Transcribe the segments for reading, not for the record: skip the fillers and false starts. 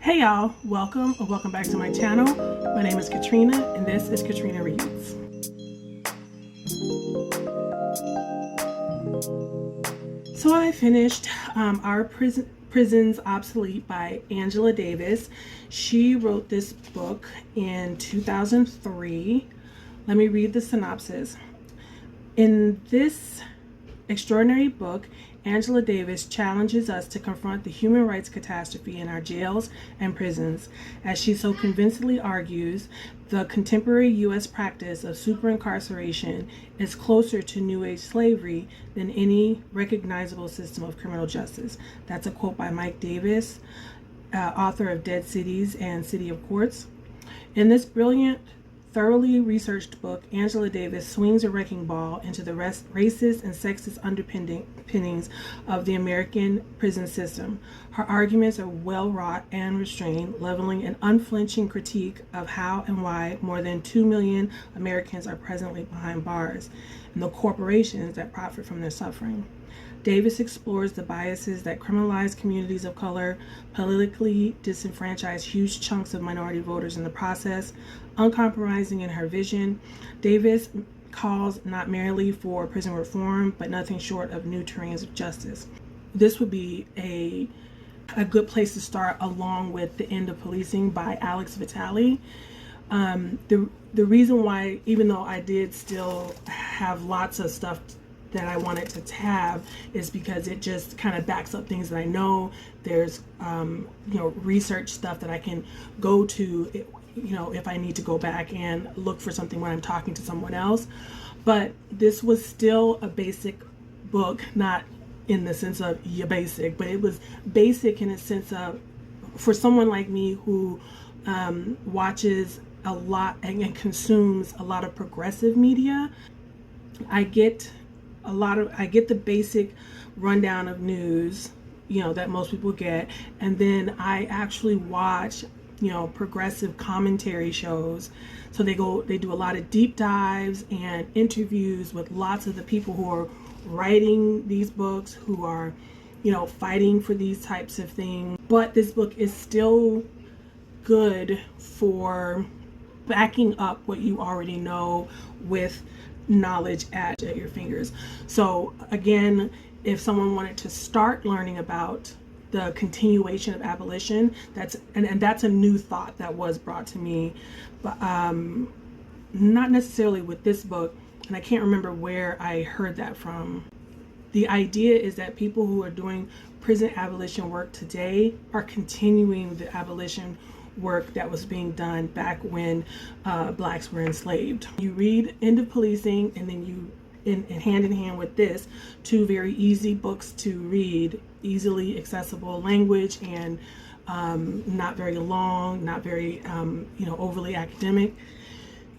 Hey y'all, welcome back to my channel. My name is Katrina and this is Katrina Reads. So I finished Our Prisons Obsolete by Angela Davis. She wrote this book in 2003. Let me read the synopsis. In this extraordinary book, Angela Davis challenges us to confront the human rights catastrophe in our jails and prisons. As she so convincingly argues, the contemporary U.S. practice of super-incarceration is closer to New Age slavery than any recognizable system of criminal justice. That's a quote by Mike Davis, author of Dead Cities and City of Courts. In this brilliant, thoroughly researched book, Angela Davis swings a wrecking ball into the racist and sexist underpinnings of the American prison system. Her arguments are well wrought and restrained, leveling an unflinching critique of how and why more than 2 million Americans are presently behind bars and the corporations that profit from their suffering. Davis explores the biases that criminalize communities of color, politically disenfranchise huge chunks of minority voters in the process. Uncompromising in her vision, Davis calls not merely for prison reform, but nothing short of new terrains of justice. This would be a good place to start, along with The End of Policing by Alex Vitale. The reason why, even though I did still have lots of stuff that I wanted to tab, is because it just kind of backs up things that I know. There's research stuff that I can go to, if I need to go back and look for something when I'm talking to someone else. But this was still a basic book, not in the sense of basic, but it was basic in a sense of, for someone like me who watches a lot and consumes a lot of progressive media, I get the basic rundown of news, that most people get, and then I actually watch, progressive commentary shows. So they do a lot of deep dives and interviews with lots of the people who are writing these books, who are, fighting for these types of things. But this book is still good for backing up what you already know with knowledge at your fingers. So again, if someone wanted to start learning about the continuation of abolition, that's a new thought that was brought to me, but not necessarily with this book, and I can't remember where I heard that from. The idea is that people who are doing prison abolition work today are continuing the abolition work that was being done back when blacks were enslaved. You read End of Policing, and then you, in hand in hand with this, two very easy books to read, easily accessible language, and not very long, not very overly academic.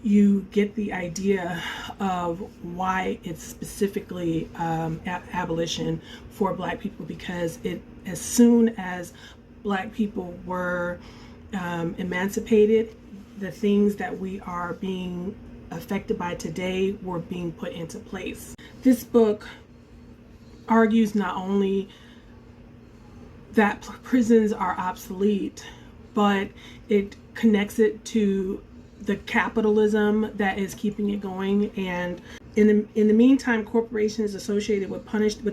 You get the idea of why it's specifically abolition for black people, because as soon as black people were emancipated, the things that we are being affected by today were being put into place. This book argues not only that prisons are obsolete, but it connects it to the capitalism that is keeping it going. And in the meantime, corporations associated with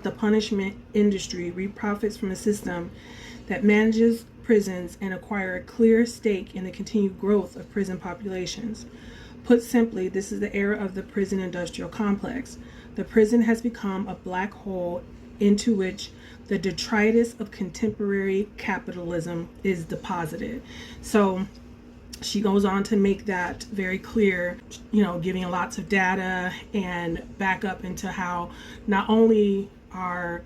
the punishment industry reap profits from a system that manages prisons and acquire a clear stake in the continued growth of prison populations. Put simply, this is the era of the prison industrial complex. The prison has become a black hole into which the detritus of contemporary capitalism is deposited. So she goes on to make that very clear, giving lots of data and back up into how not only are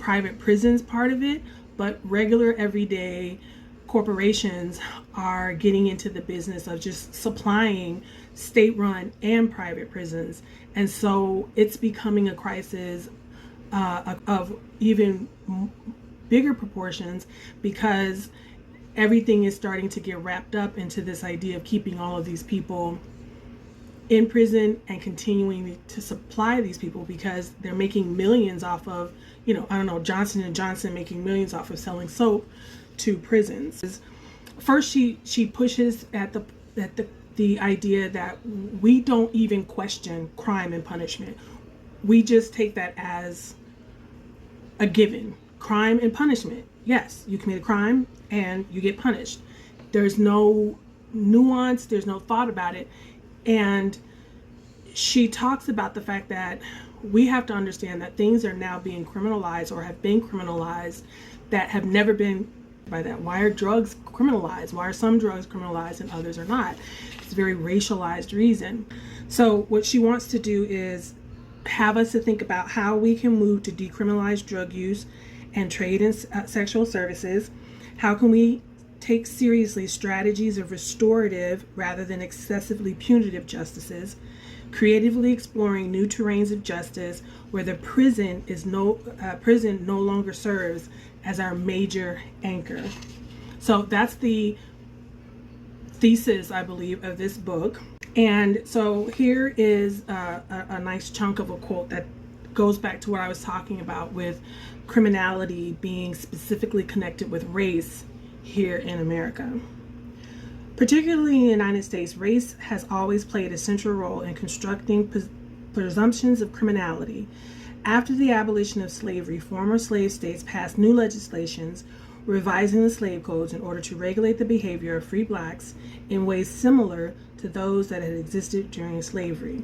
private prisons part of it, but regular everyday corporations are getting into the business of just supplying state-run and private prisons. And so it's becoming a crisis of even bigger proportions, because everything is starting to get wrapped up into this idea of keeping all of these people in prison and continuing to supply these people, because they're making millions off of, Johnson & Johnson making millions off of selling soap to prisons. first she pushes at the idea that we don't even question crime and punishment. We just take that as a given. Crime and punishment. Yes, you commit a crime and you get punished. There's no nuance, there's no thought about it. And she talks about the fact that we have to understand that things are now being criminalized or have been criminalized that have never been by that. Why are drugs criminalized? Why are some drugs criminalized and others are not? It's a very racialized reason. So what she wants to do is have us to think about how we can move to decriminalize drug use and trade in sexual services. How can we take seriously strategies of restorative rather than excessively punitive justices, creatively exploring new terrains of justice where the prison no longer serves as our major anchor. So that's the thesis, I believe, of this book. And so here is a nice chunk of a quote that goes back to what I was talking about with criminality being specifically connected with race here in America. Particularly in the United States, race has always played a central role in constructing presumptions of criminality. After the abolition of slavery, former slave states passed new legislations revising the slave codes in order to regulate the behavior of free blacks in ways similar to those that had existed during slavery.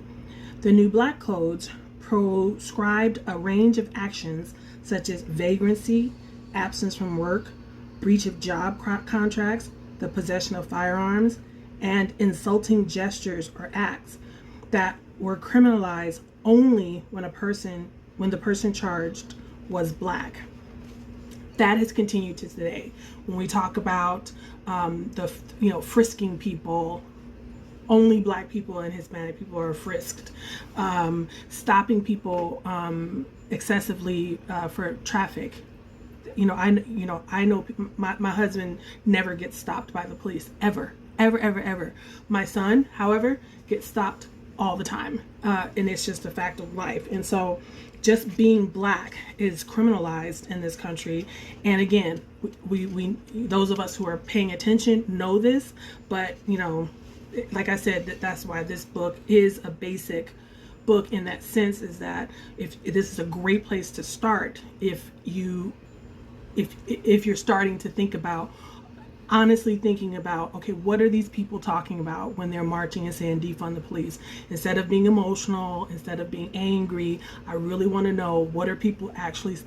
The new black codes proscribed a range of actions such as vagrancy, absence from work, breach of job contracts, the possession of firearms, and insulting gestures or acts that were criminalized only when the person charged was black. That has continued to today. When we talk about frisking people, only black people and Hispanic people are frisked. Stopping people excessively for traffic. I know my husband never gets stopped by the police ever. My son, however, gets stopped all the time, and it's just a fact of life. And so just being black is criminalized in this country. And again, we those of us who are paying attention know this, but like I said, that's why this book is a basic book in that sense, is that if this is a great place to start if you're starting to think about, honestly thinking about, okay, what are these people talking about when they're marching and saying defund the police? Instead of being emotional, instead of being angry, I really want to know, what are people actually,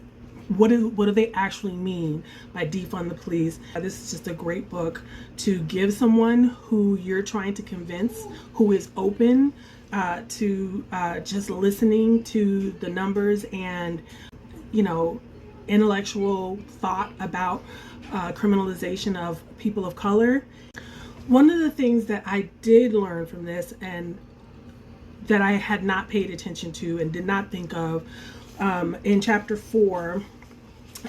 what do they actually mean by defund the police? This is just a great book to give someone who you're trying to convince, who is open to just listening to the numbers and intellectual thought about criminalization of people of color. One of the things that I did learn from this, and that I had not paid attention to and did not think of, in chapter 4,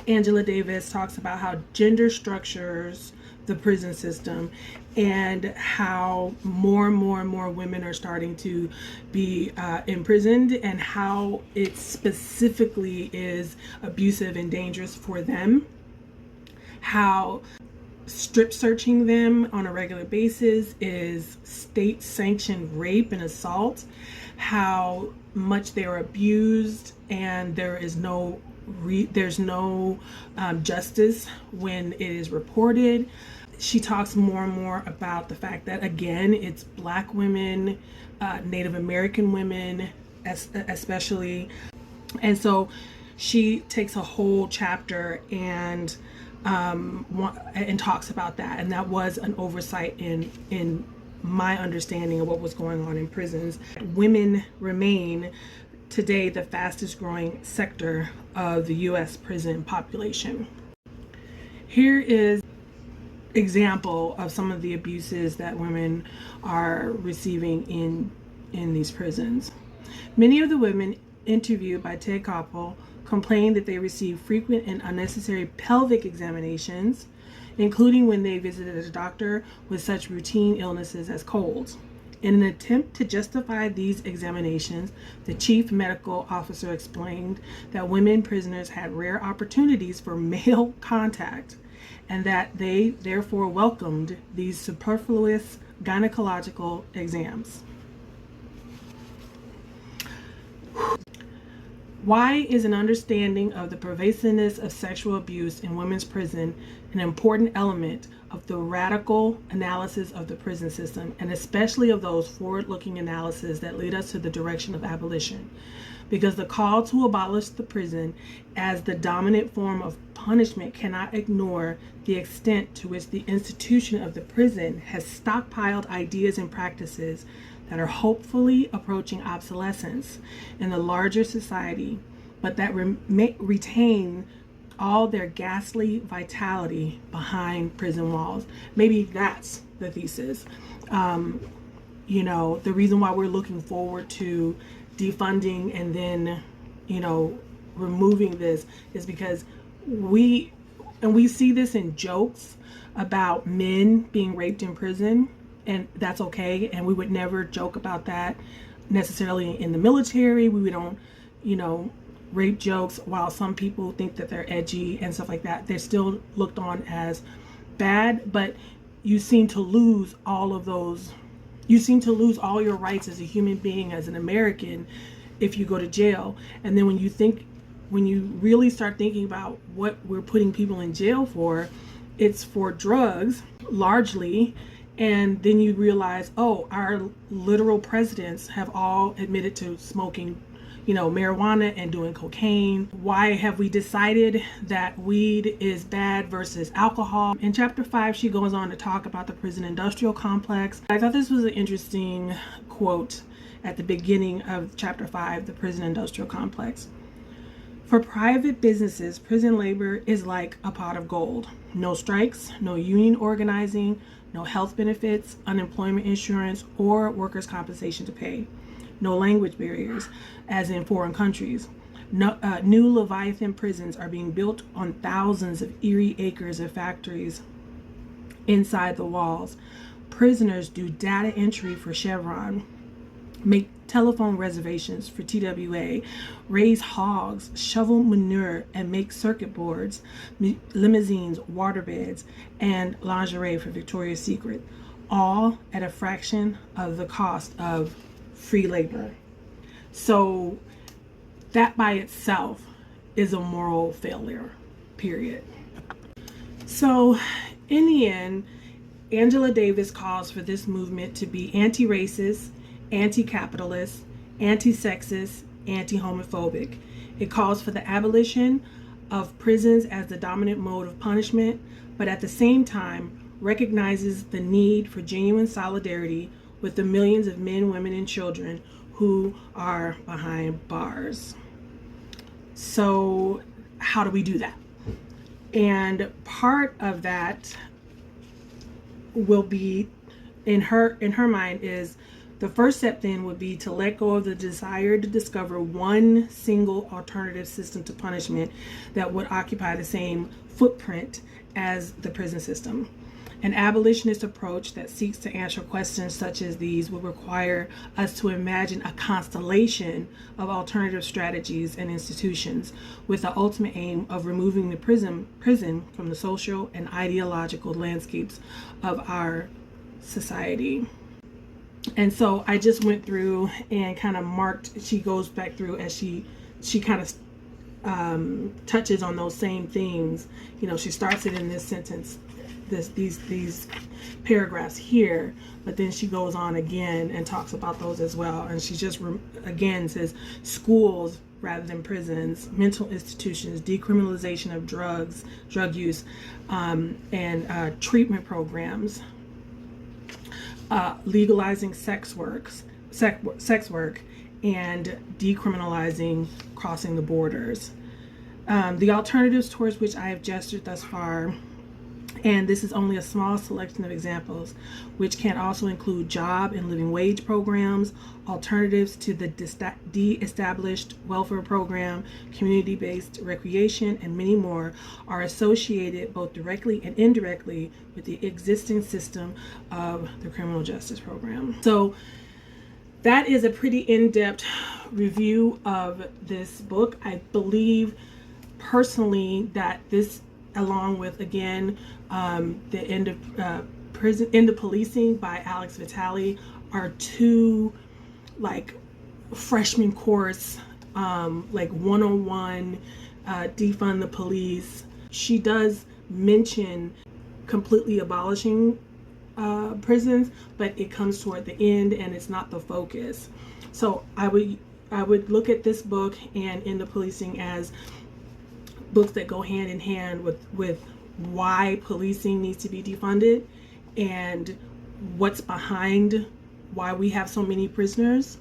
Angela Davis talks about how gender structures the prison system and how more and more women are starting to be imprisoned, and how it specifically is abusive and dangerous for them. How strip searching them on a regular basis is state sanctioned rape and assault. How much they are abused, and there is no justice when it is reported. She talks more and more about the fact that, again, it's black women, Native American women especially. And so she takes a whole chapter and talks about that. And that was an oversight in my understanding of what was going on in prisons. Women remain today the fastest growing sector of the U.S. prison population. Here is example of some of the abuses that women are receiving in these prisons. Many of the women interviewed by Ted Koppel complained that they received frequent and unnecessary pelvic examinations, including when they visited a doctor with such routine illnesses as colds. In an attempt to justify these examinations, the chief medical officer explained that women prisoners had rare opportunities for male contact and that they therefore welcomed these superfluous gynecological exams. Why is an understanding of the pervasiveness of sexual abuse in women's prison an important element of the radical analysis of the prison system, and especially of those forward-looking analyses that lead us to the direction of abolition? Because the call to abolish the prison as the dominant form of punishment cannot ignore the extent to which the institution of the prison has stockpiled ideas and practices that are hopefully approaching obsolescence in the larger society, but that retain all their ghastly vitality behind prison walls. Maybe that's the thesis. The reason why we're looking forward to defunding and then, removing this is because we see this in jokes about men being raped in prison, and that's okay. And we would never joke about that necessarily in the military. We don't, rape jokes, while some people think that they're edgy and stuff like that, they're still looked on as bad. But you seem to lose all of those. You seem to lose all your rights as a human being, as an American, if you go to jail. And then when you really start thinking about what we're putting people in jail for, it's for drugs largely. And then you realize, oh, our literal presidents have all admitted to smoking, marijuana and doing cocaine. Why have we decided that weed is bad versus alcohol? In chapter 5, she goes on to talk about the prison industrial complex. I thought this was an interesting quote at the beginning of chapter 5, the prison industrial complex. For private businesses, prison labor is like a pot of gold. No strikes, no union organizing, no health benefits, unemployment insurance, or workers' compensation to pay. No language barriers, as in foreign countries. New Leviathan prisons are being built on thousands of eerie acres of factories inside the walls. Prisoners do data entry for Chevron, make telephone reservations for TWA, raise hogs, shovel manure, and make circuit boards, limousines, waterbeds, and lingerie for Victoria's Secret, all at a fraction of the cost of free labor. So that by itself is a moral failure, period. So in the end, Angela Davis calls for this movement to be anti-racist, anti-capitalist, anti-sexist, anti-homophobic. It calls for the abolition of prisons as the dominant mode of punishment, but at the same time recognizes the need for genuine solidarity with the millions of men, women, and children who are behind bars. So how do we do that? And part of that will be, in her mind, is the first step then would be to let go of the desire to discover one single alternative system to punishment that would occupy the same footprint as the prison system. An abolitionist approach that seeks to answer questions such as these will require us to imagine a constellation of alternative strategies and institutions, with the ultimate aim of removing the prison from the social and ideological landscapes of our society. And so I just went through and kind of marked, she goes back through as she kind of touches on those same things. She starts it in this sentence, these paragraphs here, but then she goes on again and talks about those as well. And she just again says schools rather than prisons, mental institutions, decriminalization of drug use, and treatment programs, legalizing sex work, and decriminalizing crossing the borders. The alternatives towards which I have gestured thus far, and this is only a small selection of examples, which can also include job and living wage programs, alternatives to the de-established welfare program, community-based recreation, and many more, are associated both directly and indirectly with the existing system of the criminal justice program. So that is a pretty in-depth review of this book. I believe personally that this along with, again, the End of Policing by Alex Vitale, are two like freshman course, like 101, defund the police. She does mention completely abolishing prisons, but it comes toward the end and it's not the focus. So I would look at this book and End of Policing as books that go hand in hand with why policing needs to be defunded and what's behind why we have so many prisoners,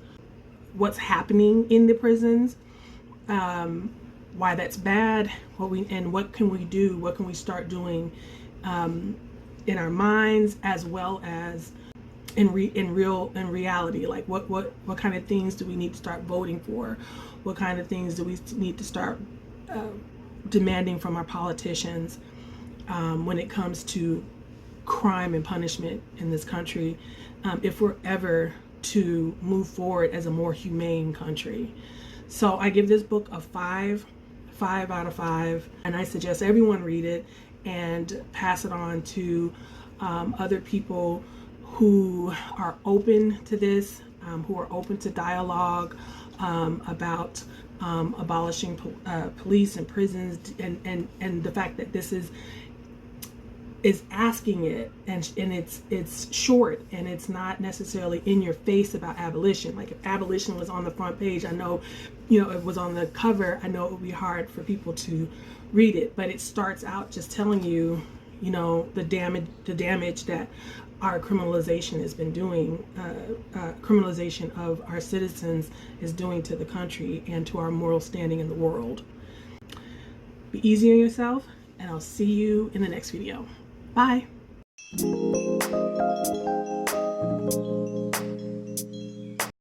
what's happening in the prisons, why that's bad, what can we do, what can we start doing in our minds as well as in reality. Like what kind of things do we need to start voting for? What kind of things do we need to start demanding from our politicians when it comes to crime and punishment in this country, if we're ever to move forward as a more humane country. So I give this book a 5 out of 5, and I suggest everyone read it and pass it on to other people who are open to this, who are open to dialogue about abolishing police and prisons, and the fact that this is asking it, and it's short, and it's not necessarily in your face about abolition. Like if abolition was on the front page, I know, it was on the cover, I know it would be hard for people to read it, but it starts out just telling you, the damage that our criminalization has been doing, criminalization of our citizens is doing to the country and to our moral standing in the world. Be easy on yourself, and I'll see you in the next video. Bye.